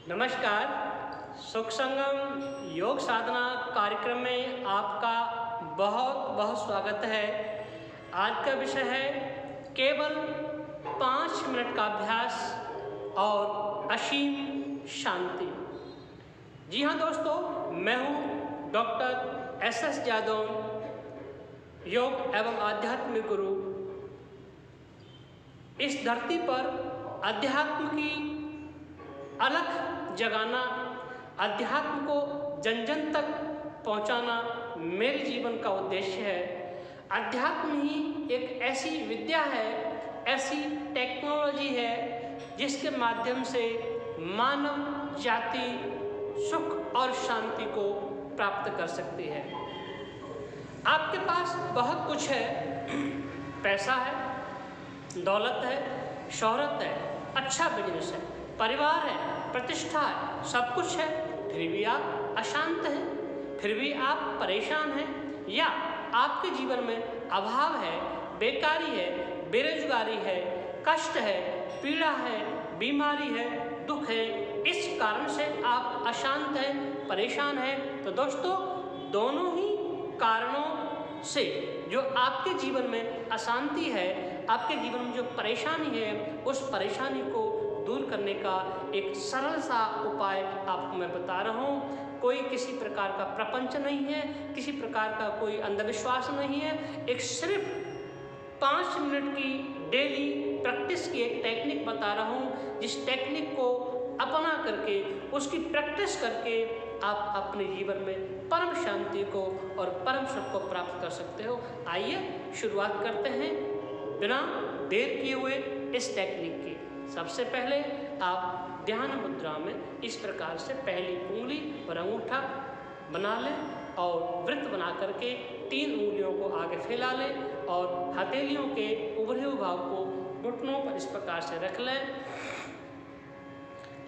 नमस्कार। सुख संगम योग साधना कार्यक्रम में आपका बहुत बहुत स्वागत है। आज का विषय है केवल 5 मिनट का अभ्यास और असीम शांति। जी हाँ दोस्तों, मैं हूँ डॉक्टर एस यादव, योग एवं आध्यात्मिक गुरु। इस धरती पर अध्यात्म की अलख जगाना, अध्यात्म को जन जन तक पहुंचाना मेरे जीवन का उद्देश्य है। अध्यात्म ही एक ऐसी विद्या है, ऐसी टेक्नोलॉजी है जिसके माध्यम से मानव जाति सुख और शांति को प्राप्त कर सकती है। आपके पास बहुत कुछ है, पैसा है, दौलत है, शोहरत है, अच्छा बिजनेस है, परिवार है, प्रतिष्ठा है, सब कुछ है, फिर भी आप अशांत हैं, फिर भी आप परेशान हैं, या आपके जीवन में अभाव है, बेकारी है, बेरोजगारी है, कष्ट है, पीड़ा है, बीमारी है, दुख है, इस कारण से आप अशांत हैं, परेशान हैं। तो दोस्तों, दोनों ही कारणों से जो आपके जीवन में अशांति है, आपके जीवन में जो परेशानी है, उस परेशानी को दूर करने का एक सरल सा उपाय आपको मैं बता रहा हूँ। कोई किसी प्रकार का प्रपंच नहीं है, किसी प्रकार का कोई अंधविश्वास नहीं है। एक सिर्फ 5 मिनट की डेली प्रैक्टिस की एक टेक्निक बता रहा हूँ, जिस टेक्निक को अपना करके, उसकी प्रैक्टिस करके आप अपने जीवन में परम शांति को और परम सुख को प्राप्त कर सकते हो। आइए शुरुआत करते हैं बिना देर किए हुए इस टेक्निक की। सबसे पहले आप ध्यान मुद्रा में इस प्रकार से पहली उंगली और अंगूठा बना लें और वृत्त बना करके 3 उंगलियों को आगे फैला लें और हथेलियों के उभरे हुए भाग को घुटनों पर इस प्रकार से रख लें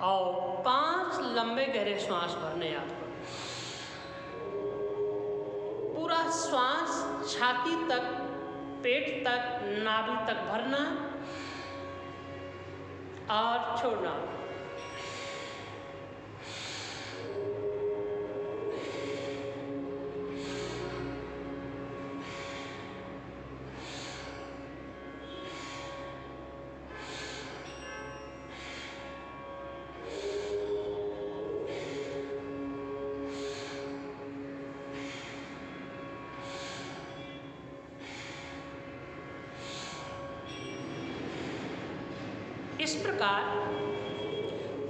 और 5 लंबे गहरे श्वास भरने आपको। पूरा श्वास छाती तक, पेट तक, नाभि तक भरना और छोड़ना। इस प्रकार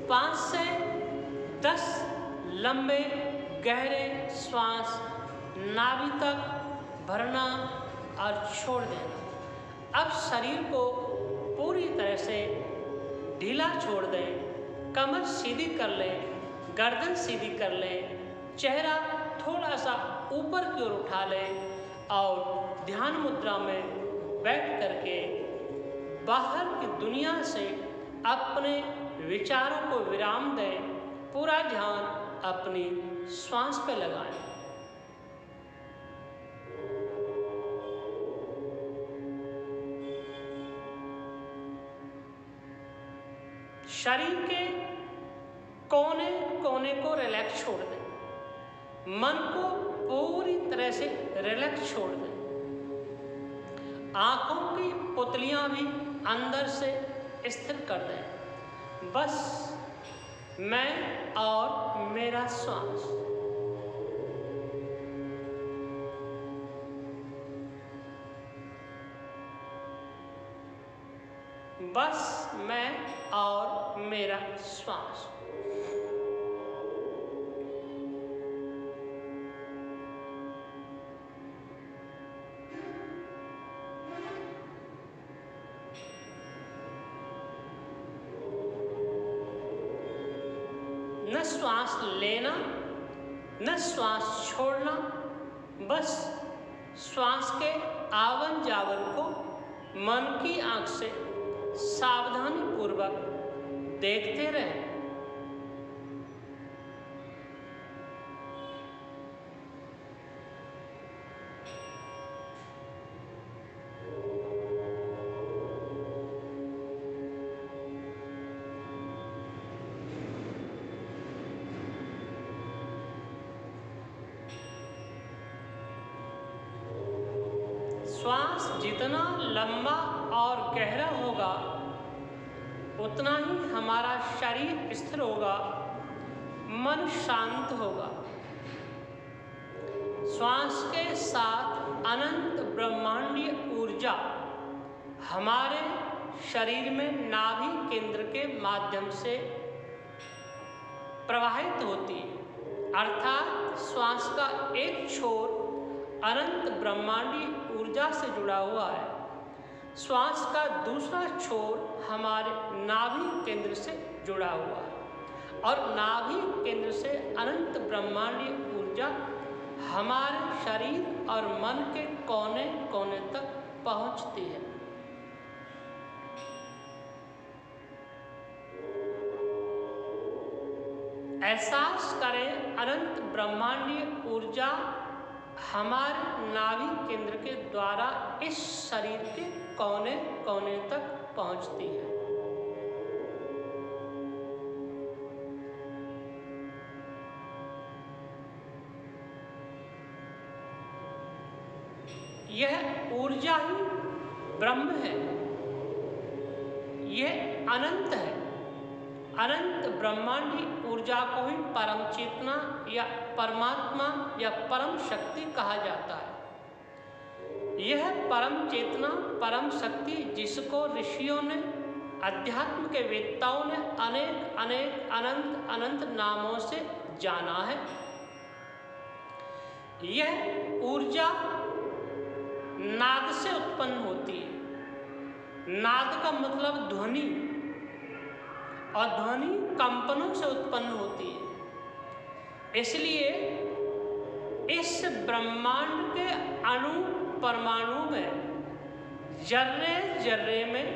5 से 10 लंबे गहरे श्वास नाभि तक भरना और छोड़ देना। अब शरीर को पूरी तरह से ढीला छोड़ दें, कमर सीधी कर लें, गर्दन सीधी कर लें, चेहरा थोड़ा सा ऊपर की ओर उठा लें और ध्यान मुद्रा में बैठ करके बाहर की दुनिया से अपने विचारों को विराम दें। पूरा ध्यान अपनी श्वास पर लगाएं। शरीर के कोने कोने को रिलैक्स छोड़ दें। मन को पूरी तरह से रिलैक्स छोड़ दें। आंखों की पुतलियां भी अंदर से स्थिर कर दें। बस मैं और मेरा श्वास। बस मैं और मेरा श्वास। न श्वास लेना, न श्वास छोड़ना, बस श्वास के आवन जावन को मन की आंख से सावधानी पूर्वक देखते रहें। श्वास जितना लंबा और गहरा होगा उतना ही हमारा शरीर स्थिर होगा, मन शांत होगा। श्वास के साथ अनंत ब्रह्मांडीय ऊर्जा हमारे शरीर में नाभि केंद्र के माध्यम से प्रवाहित होती है, अर्थात श्वास का एक छोर अनंत ब्रह्मांडीय ऊर्जा से जुड़ा हुआ है, श्वास का दूसरा छोर हमारे नाभि केंद्र से जुड़ा हुआ है और नाभि केंद्र से अनंत ब्रह्मांडीय ऊर्जा हमारे शरीर और मन के कोने कोने तक पहुंचती है। एहसास करें अनंत ब्रह्मांडीय ऊर्जा हमारे नाभि केंद्र के द्वारा इस शरीर के कोने कोने तक पहुंचती है। यह ऊर्जा ही ब्रह्म है, यह अनंत है। अनंत ब्रह्मांडी ऊर्जा को ही परम चेतना या परमात्मा या परम शक्ति कहा जाता है। यह परम चेतना, परम शक्ति जिसको ऋषियों ने, अध्यात्म के वेत्ताओं ने अनेक अनेक अनंत अनंत नामों से जाना है। यह ऊर्जा नाद से उत्पन्न होती है। नाद का मतलब ध्वनि, और ध्वनि कंपनों से उत्पन्न होती है। इसलिए इस ब्रह्मांड के अणु परमाणु में, जर्रे जर्रे में,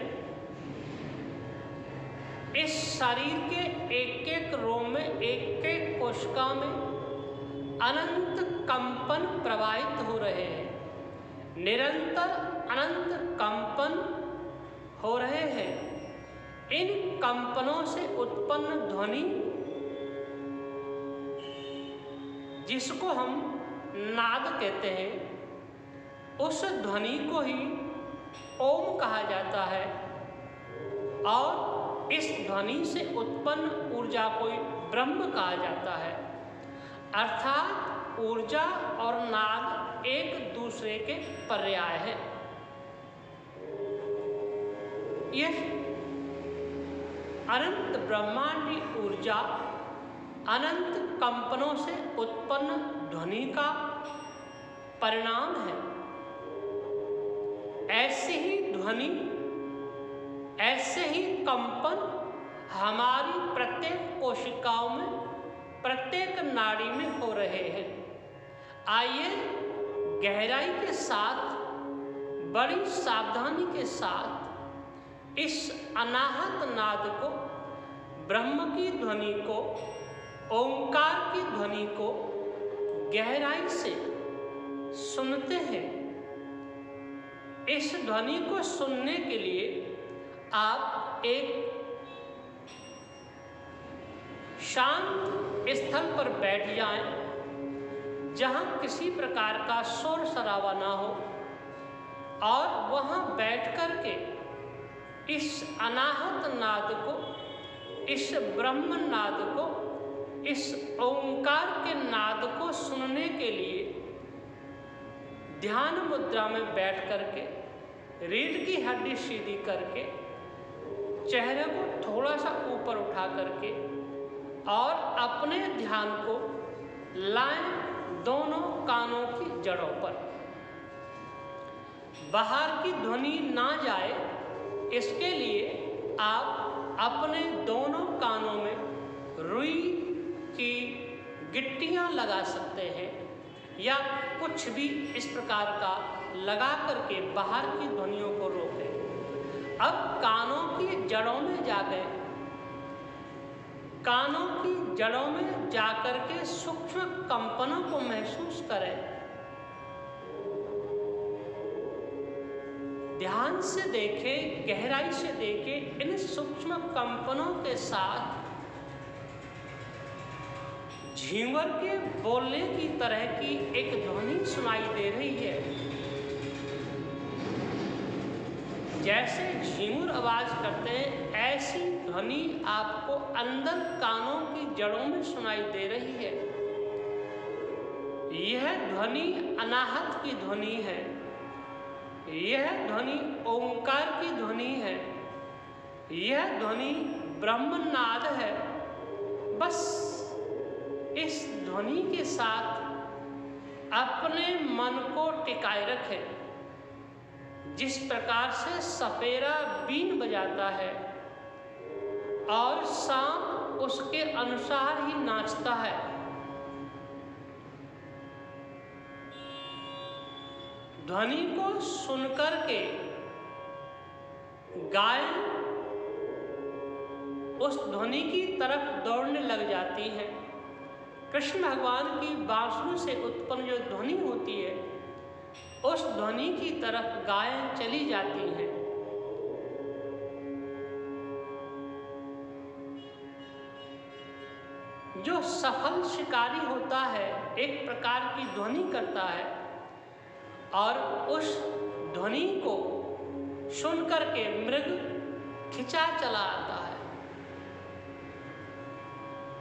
इस शरीर के एक एक रोम में, एक एक कोशिका में अनंत कंपन प्रवाहित हो रहे हैं। निरंतर अनंत कंपन हो रहे हैं। इन कंपनों से उत्पन्न ध्वनि, जिसको हम नाद कहते हैं, उस ध्वनि को ही ओम कहा जाता है और इस ध्वनि से उत्पन्न ऊर्जा को ही ब्रह्म कहा जाता है। अर्थात ऊर्जा और नाद एक दूसरे के पर्याय है। यह अनंत ब्रह्मांडी ऊर्जा अनंत कंपनों से उत्पन्न ध्वनि का परिणाम है। ऐसे ही ध्वनि, ऐसे ही कंपन हमारी प्रत्येक कोशिकाओं में, प्रत्येक नाड़ी में हो रहे हैं। आइए गहराई के साथ, बड़ी सावधानी के साथ इस अनाहत नाद को, ब्रह्म की ध्वनि को, ओंकार की ध्वनि को गहराई से सुनते हैं। इस ध्वनि को सुनने के लिए आप एक शांत स्थल पर बैठ जाएं, जहां किसी प्रकार का शोर शराबा ना हो, और वहां बैठ कर के इस अनाहत नाद को, इस ब्रह्म नाद को, इस ओंकार के नाद को सुनने के लिए ध्यान मुद्रा में बैठ करके, रीढ़ की हड्डी सीधी करके, चेहरे को थोड़ा सा ऊपर उठा करके और अपने ध्यान को लाएं दोनों कानों की जड़ों पर। बाहर की ध्वनि ना जाए, इसके लिए आप अपने दोनों कानों में रुई की गिट्टियां लगा सकते हैं या कुछ भी इस प्रकार का लगा करके बाहर की ध्वनियों को रोकें। अब कानों की जड़ों में जा गए, कानों की जड़ों में जाकर के सूक्ष्म कंपनों को महसूस करें। ध्यान से देखें, गहराई से देखें। इन सूक्ष्म कंपनों के साथ झींवर के बोलने की तरह की एक ध्वनि सुनाई दे रही है। जैसे झींगुर आवाज करते हैं, ऐसी ध्वनि आपको अंदर कानों की जड़ों में सुनाई दे रही है। यह ध्वनि अनाहत की ध्वनि है, यह ध्वनि ओंकार की ध्वनि है, यह ध्वनि ब्रह्मनाद है। बस इस ध्वनि के साथ अपने मन को टिकाए रखें। जिस प्रकार से सपेरा बीन बजाता है और सांप उसके अनुसार ही नाचता है, ध्वनि को सुनकर के गाय उस ध्वनि की तरफ दौड़ने लग जाती है। कृष्ण भगवान की बांसुरी से उत्पन्न जो ध्वनि होती है, उस ध्वनि की तरफ गाय चली जाती हैं। जो सफल शिकारी होता है, एक प्रकार की ध्वनि करता है और उस ध्वनि को सुन करके मृग खिंचा चला आता है।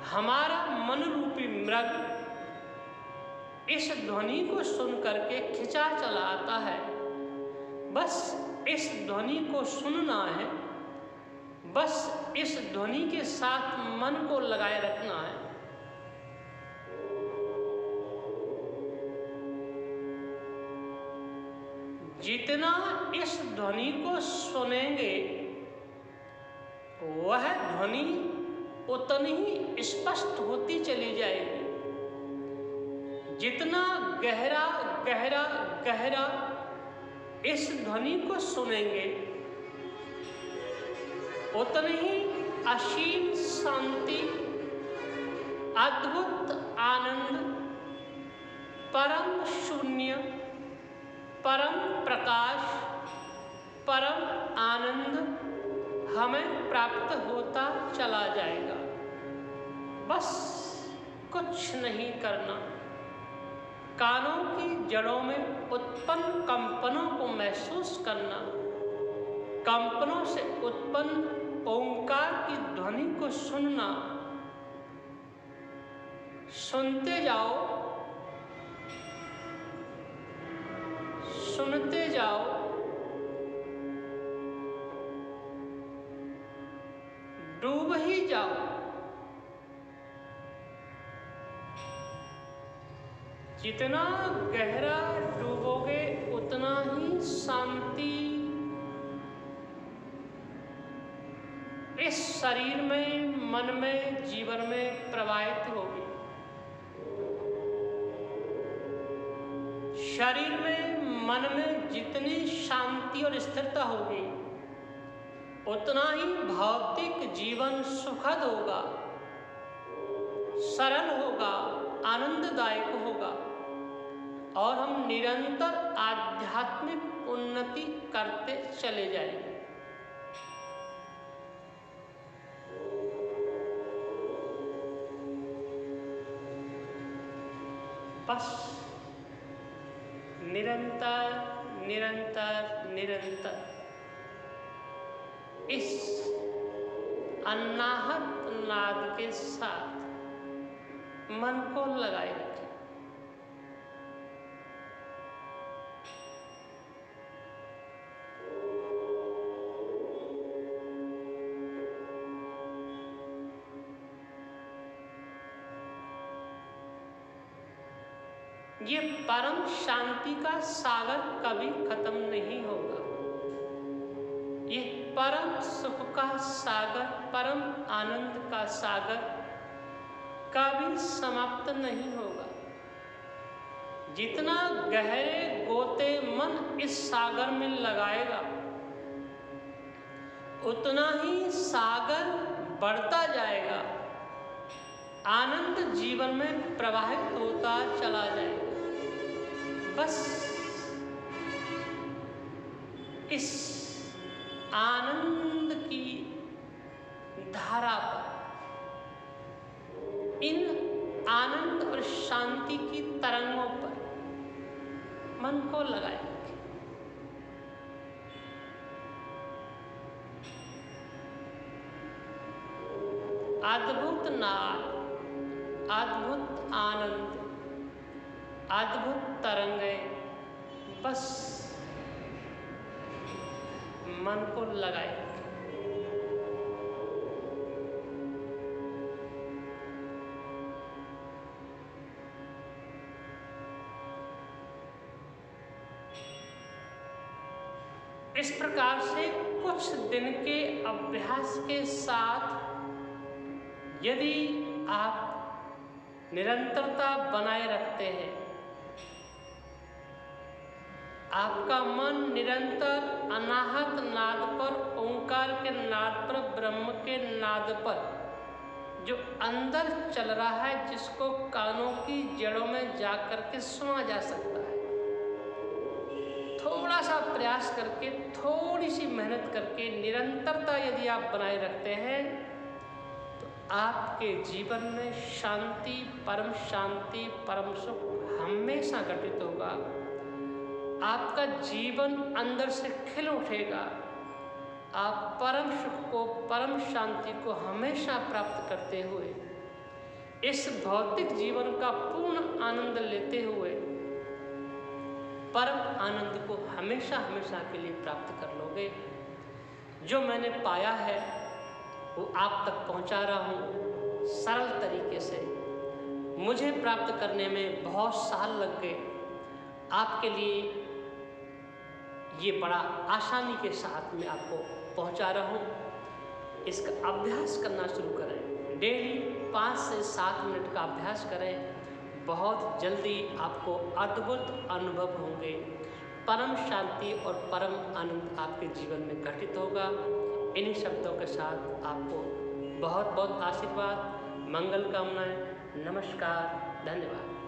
हमारा मन रूपी मृग इस ध्वनि को सुन करके खिंचा चला आता है। बस इस ध्वनि को सुनना है, बस इस ध्वनि के साथ मन को लगाए रखना है। जितना इस ध्वनि को सुनेंगे, वह ध्वनि उतनी ही स्पष्ट होती चली जाएगी। जितना गहरा गहरा गहरा इस ध्वनि को सुनेंगे, उतनी ही असीम शांति, अद्भुत आनंद, परम शून्य, परम प्रकाश, परम आनंद हमें प्राप्त होता चला जाएगा। बस कुछ नहीं करना, कानों की जड़ों में उत्पन्न कंपनों को महसूस करना, कंपनों से उत्पन्न ओंकार की ध्वनि को सुनना। सुनते जाओ, सुनते जाओ, डूब ही जाओ। जितना गहरा डूबोगे, उतना ही शांति इस शरीर में, मन में, जीवन में प्रवाहित होगी। शरीर में, मन में जितनी शांति और स्थिरता होगी, उतना ही भौतिक जीवन सुखद होगा, सरल होगा, आनंददायक होगा और हम निरंतर आध्यात्मिक उन्नति करते चले जाएंगे। बस निरंतर निरंतर निरंतर इस अनाहत नाद के साथ मन को लगाए रखें। ये परम शांति का सागर कभी खत्म नहीं होगा। ये परम सुख का सागर, परम आनंद का सागर कभी समाप्त नहीं होगा। जितना गहरे गोते मन इस सागर में लगाएगा, उतना ही सागर बढ़ता जाएगा, आनंद जीवन में प्रवाहित होता चला जाएगा। बस इस आनंद की धारा पर, इन आनंद और शांति की तरंगों पर मन को लगाए रखें। अद्भुत नाद, अद्भुत आनंद, अद्भुत तरंगें बस मन को लगाए। इस प्रकार से कुछ दिन के अभ्यास के साथ यदि आप निरंतरता बनाए रखते हैं, आपका मन निरंतर अनाहत नाद पर, ओंकार के नाद पर, ब्रह्म के नाद पर जो अंदर चल रहा है, जिसको कानों की जड़ों में जाकर के सुना जा सकता है, थोड़ा सा प्रयास करके, थोड़ी सी मेहनत करके निरंतरता यदि आप बनाए रखते हैं तो आपके जीवन में शांति, परम सुख हमेशा घटित होगा। आपका जीवन अंदर से खिल उठेगा। आप परम सुख को, परम शांति को हमेशा प्राप्त करते हुए इस भौतिक जीवन का पूर्ण आनंद लेते हुए परम आनंद को हमेशा हमेशा के लिए प्राप्त कर लोगे। जो मैंने पाया है वो आप तक पहुंचा रहा हूँ सरल तरीके से। मुझे प्राप्त करने में बहुत साल लग गए, आपके लिए ये बड़ा आसानी के साथ में आपको पहुंचा रहा हूँ। इसका अभ्यास करना शुरू करें। डेली 5 से 7 मिनट का अभ्यास करें। बहुत जल्दी आपको अद्भुत अनुभव होंगे। परम शांति और परम आनंद आपके जीवन में घटित होगा। इन्हीं शब्दों के साथ आपको बहुत बहुत आशीर्वाद, मंगल कामनाएं। नमस्कार, धन्यवाद।